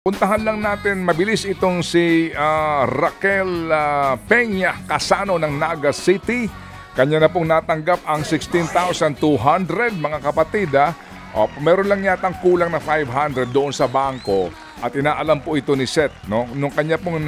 Puntahan lang natin mabilis itong si Raquel Peña Casano ng Naga City. Kanya na pong natanggap ang 16,200 mga kapatid. Meron lang yatang kulang na 500 doon sa bangko at inaalam po ito ni Seth. No? Nung kanya pong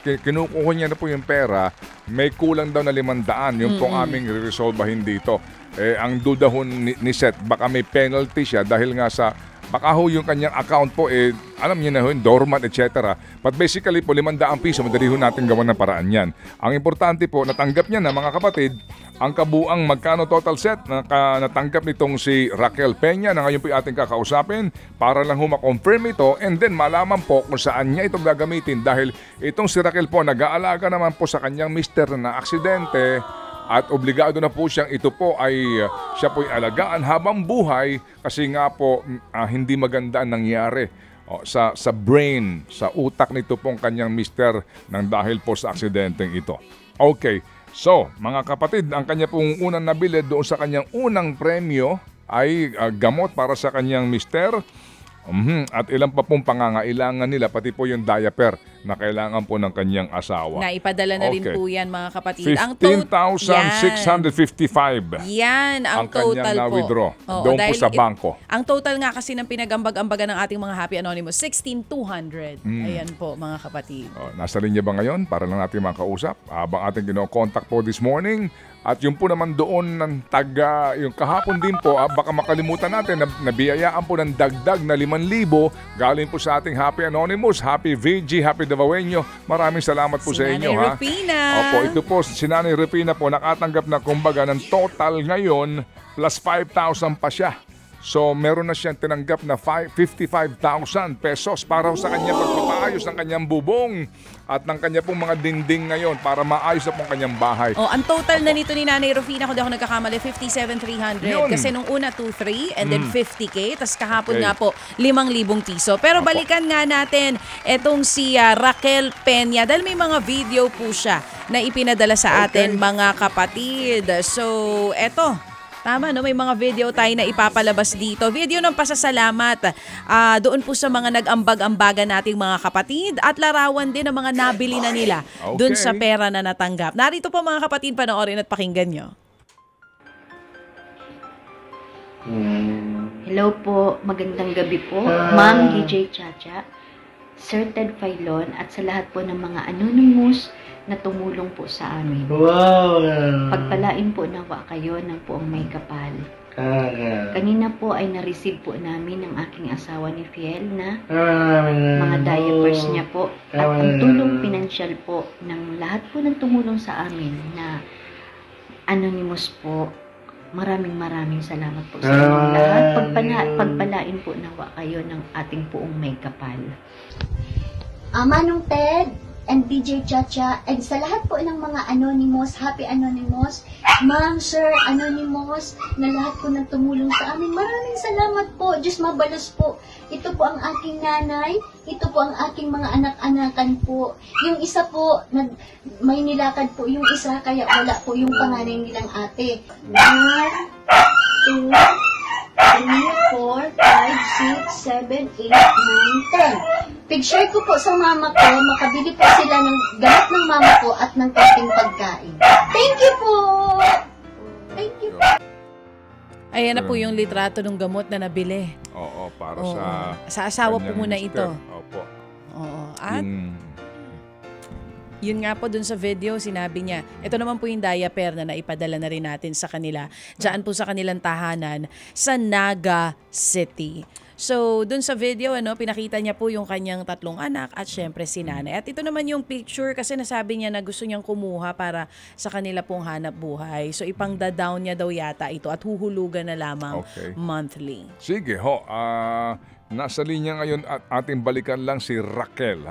kinukuha niya na po yung pera, may kulang daw na 500. Yung pong aming re-resolvahin dito. Ang duda ho ni Seth, baka may penalty siya dahil nga sa baka ho yung kanyang account po, alam niyo na ho, dormant, etc. But basically po, 500 piso, madali ho natin gawan ng paraan yan. Ang importante po, natanggap niya na mga kapatid, ang kabuang magkano total set na natanggap nitong si Raquel Peña na ngayon po ating kakausapin para lang ho ma-confirm ito and then malaman po kung saan niya ito gagamitin dahil itong si Raquel po nag-aalaga naman po sa kanyang mister na aksidente. At obligado na po siyang ito po ay siya po'y alagaan habang buhay kasi nga po hindi maganda ang nangyari sa brain, sa utak nito pong kanyang mister nang dahil po sa aksidenteng ito. Okay, so mga kapatid, ang kanya pong unang nabili doon sa kanyang unang premyo ay gamot para sa kanyang mister. At ilan pa pong pangangailangan nila, pati po yung diaper na kailangan po ng kanyang asawa. Naipadala na rin po yan mga kapatid. 15,655. Yan ang total kanyang po. na-withdraw doon po sa bangko. Ang total nga kasi ng pinagambag-ambaga ng ating mga Happy Anonymous, 16,200. Ayan po mga kapatid. Nasa linya ba ngayon para lang natin makausap? Habang ating kino-contact po this morning. At yung po naman doon ng yung kahapon din po, baka makalimutan natin, nabiyayaan po ng dagdag na 5,000 galing po sa ating Happy Anonymous, Happy VG, Happy Davaoenyo. Maraming salamat po sa inyo. Nanay Rufina. Opo, ito po, si Nanay Rufina po, nakatanggap na kumbaga ng total ngayon plus 5,000 pa siya. So, meron na siyang tinanggap na 55,000 pesos para sa kanyang pagpapaayos ng kanyang bubong at ng kanya pong mga dingding ngayon para maayos na pong kanyang bahay. Ang total na nito ni Nanay Rufina, kung di ako nagkakamali, 57,300. Kasi nung una, 2,300 and then 50K. Tapos kahapon nga po, 5,000 piso. Pero balikan nga natin itong si Raquel Peña dahil may mga video po siya na ipinadala sa atin mga kapatid. So, eto. Tama, no? May mga video tayo na ipapalabas dito. Video ng pasasalamat doon po sa mga nag-ambag-ambagan nating mga kapatid at larawan din ng mga nabili na nila doon sa pera na natanggap. Narito po mga kapatid, panoorin at pakinggan nyo. Hello po, magandang gabi po. Ma'am DJ Chacha, Sir Ted Filon at sa lahat po ng mga anonymous na tumulong po sa amin. Wow! Pagpalain po nawa kayo ng poong may kapal. Kanina po ay na-receive po namin ng aking asawa ni Fiel na mga diapers niya po at ang tulong pinansyal po ng lahat po ng tumulong sa amin na anonymous po. Maraming salamat po sa inyong lahat. Pagpalain po nawa kayo ng ating poong may kapal. Manong Ted and DJ Chacha, and sa lahat po ng mga anonymous, Happy Anonymous, Ma'am, Sir Anonymous, na lahat po ng tumulong sa amin. Maraming salamat po. Diyos mabalos po. Ito po ang aking nanay. Ito po ang aking mga anak-anakan po. Yung isa po, may nilakad po yung isa, kaya wala po yung panganay nilang ate. 1, 2, 3, 4, 5, 6, 7, 8, 9, 10. Pig-share ko po sa mama ko, makabili po sila ng gamit ng mama ko at ng konting pagkain. Thank you po! Thank you po! Ayan na po yung litrato ng gamot na nabili. Oo, para sa asawa po muna ito. Opo. Oo. At yun nga po dun sa video, sinabi niya, ito naman po yung diaper na naipadala na rin natin sa kanila. Diyan po sa kanilang tahanan sa Naga City. So, dun sa video, pinakita niya po yung kanyang 3 anak at syempre si nanay. At ito naman yung picture kasi nasabi niya na gusto niyang kumuha para sa kanila pong hanap buhay. So, ipang-down niya daw yata ito at huhulugan na lamang monthly. Sige ho, nasa linya ngayon at ating balikan lang si Raquel.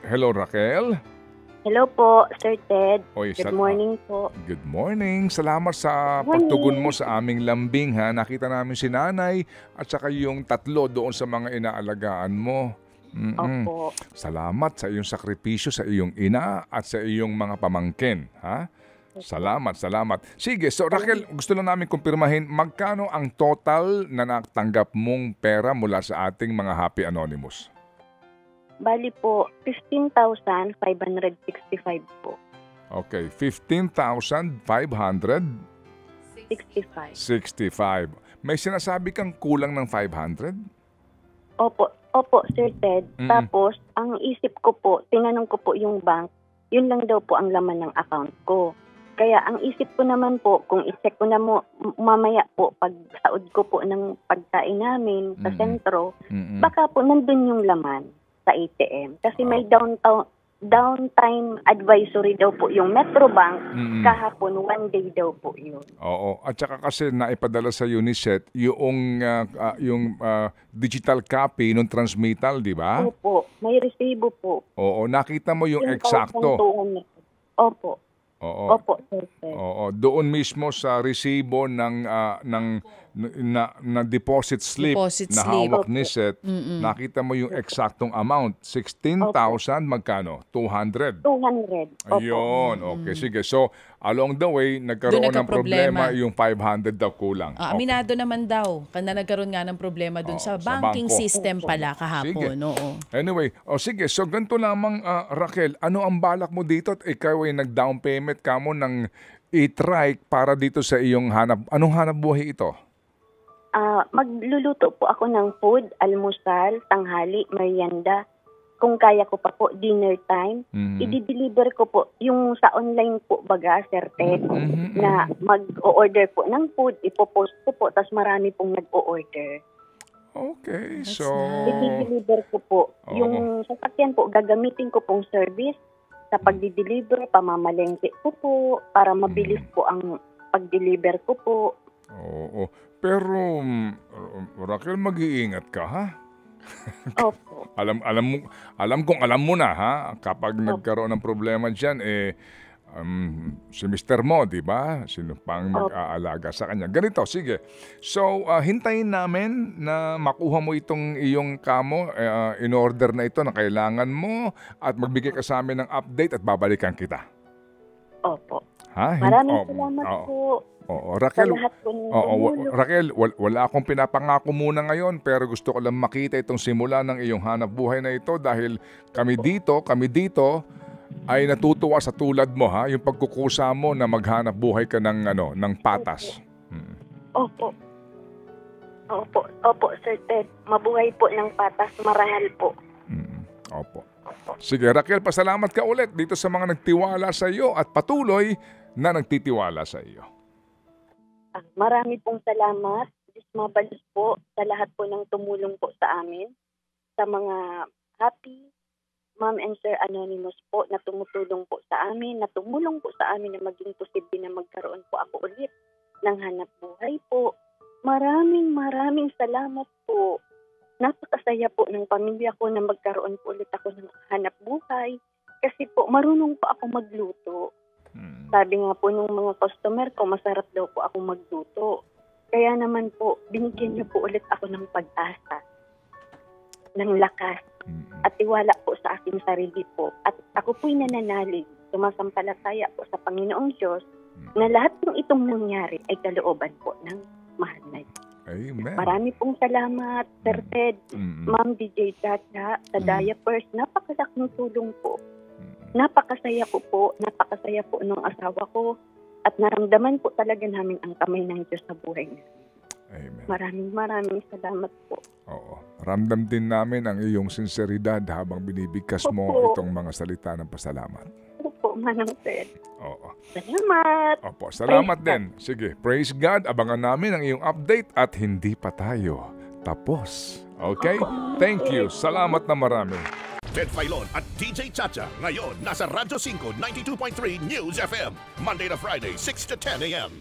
Hello Raquel. Hello po, Sir Ted. Good morning po. Good morning. Salamat sa pagtugon mo sa aming lambing. Nakita namin si nanay at saka yung 3 doon sa mga inaalagaan mo. Opo. Salamat sa iyong sakripisyo sa iyong ina at sa iyong mga pamangkin. Salamat. Sige, so Raquel, gusto lang namin kumpirmahin, magkano ang total na natanggap mong pera mula sa ating mga Happy Anonymous? Bali po, 15,565 po. Okay, 15,565. May sinasabi kang kulang ng 500? Opo, Sir Ted. Tapos, ang isip ko po, tinanong ko po yung bank, yun lang daw po ang laman ng account ko. Kaya ang isip ko naman po, kung i-check ko na mo mamaya po, pag saod ko po ng pagkain namin sa sentro, baka po nandun yung laman sa ATM. Kasi may downtime advisory daw po yung Metrobank kahapon, 1 day daw po yun. Oo. At saka kasi naipadala sa Unicet yung digital copy ng transmittal, di ba? Opo. May resibo po. Oo. Nakita mo yung eksakto. Opo. Oo. Opo, sir. Oo, doon mismo sa resibo ng deposit slip na hawak ni Seth, nakita mo yung eksaktong amount, 16,000 magkano? 200. 200. Ayun, okay, sige. So, along the way, nagkaroon ng problema yung 500 daw kulang. Aminado naman daw, na nagkaroon nga ng problema dun sa banking system pala kahapon. Anyway, sige, so ganito lamang, Raquel, ano ang balak mo dito at ikaw ay nag-down payment ka mo ng e-trike para dito sa iyong anong hanap buhay ito? Magluluto po ako ng food, almusal, tanghali, merienda. Kung kaya ko pa po, dinner time. I-deliver ko po yung sa online po baga, Sir Ted, na mag-o-order po ng food, ipopost ko po, tas marami pong nag-o-order. Okay, so... I-deliver ko po. Yung sasakyan po, gagamitin ko pong service sa pag-deliver, pamamalengke ko po, para mabilis po ang pag-deliver ko po. Oo. Pero, Raquel, mag-iingat ka, ha? Opo. alam mo na, ha? Kapag nagkaroon ng problema dyan, si Mr. Mo, di ba? Sino pang mag-aalaga sa kanya? Ganito, sige. So, hintayin namin na makuha mo itong iyong kamo, in-order na ito na kailangan mo at magbigay ka sa amin ng update at babalikan kita. Opo. Ha? Maraming salamat po. Oo, Raquel, Raquel, wala akong pinapangako muna ngayon pero gusto ko lang makita itong simula ng iyong hanap buhay na ito dahil kami dito ay natutuwa sa tulad mo, ha, yung pagkukusa mo na maghanap buhay ka ng patas. Opo, Sir Ted. Mabuhay po ng patas, marangal po. Opo. Sige, Raquel, pasalamat ka ulit dito sa mga nagtiwala sa iyo at patuloy na nagtitiwala sa iyo. Marami pong salamat. Diyos mabalos po sa lahat po ng tumulong po sa amin. Sa mga happy Ma'am and Sir Anonymous po na tumutulong po sa amin, na tumulong po sa amin na maging posible na magkaroon po ako ulit ng hanap buhay po. Maraming salamat po. Napakasaya po ng pamilya ko na magkaroon po ulit ako ng hanap buhay. Kasi po marunong po ako magluto. Sabi nga po nung mga customer ko, masarap daw po ako magluto. Kaya naman po, binigyan niyo po ulit ako ng pag-asa, ng lakas, at tiwala po sa aking sarili po. At ako po'y nananalig, sumasampalataya po sa Panginoong Diyos na lahat ng itong nangyari ay kalooban po ng mahal na Diyos. Amen. Marami pong salamat, Sir Ted, Ma'am DJ Chacha, sa diapers. Napakalaking tulong po. Napakasaya po nung asawa ko at naramdaman po talaga namin ang kamay ng Diyos sa buhay niya. Amen. Maraming salamat po. Oo. Ramdam din namin ang iyong sinseridad habang binibigkas mo itong mga salita ng pasalamat. Opo, Manang Ted. Oo. Salamat. Opo, salamat din. Sige, praise God. Abangan namin ang iyong update at hindi pa tayo tapos. Okay? Thank you. Salamat na marami. Ted Filon at DJ Chacha. Ngayon, nasa Radyo 5, 92.3 News FM. Monday to Friday, 6 to 10 a.m.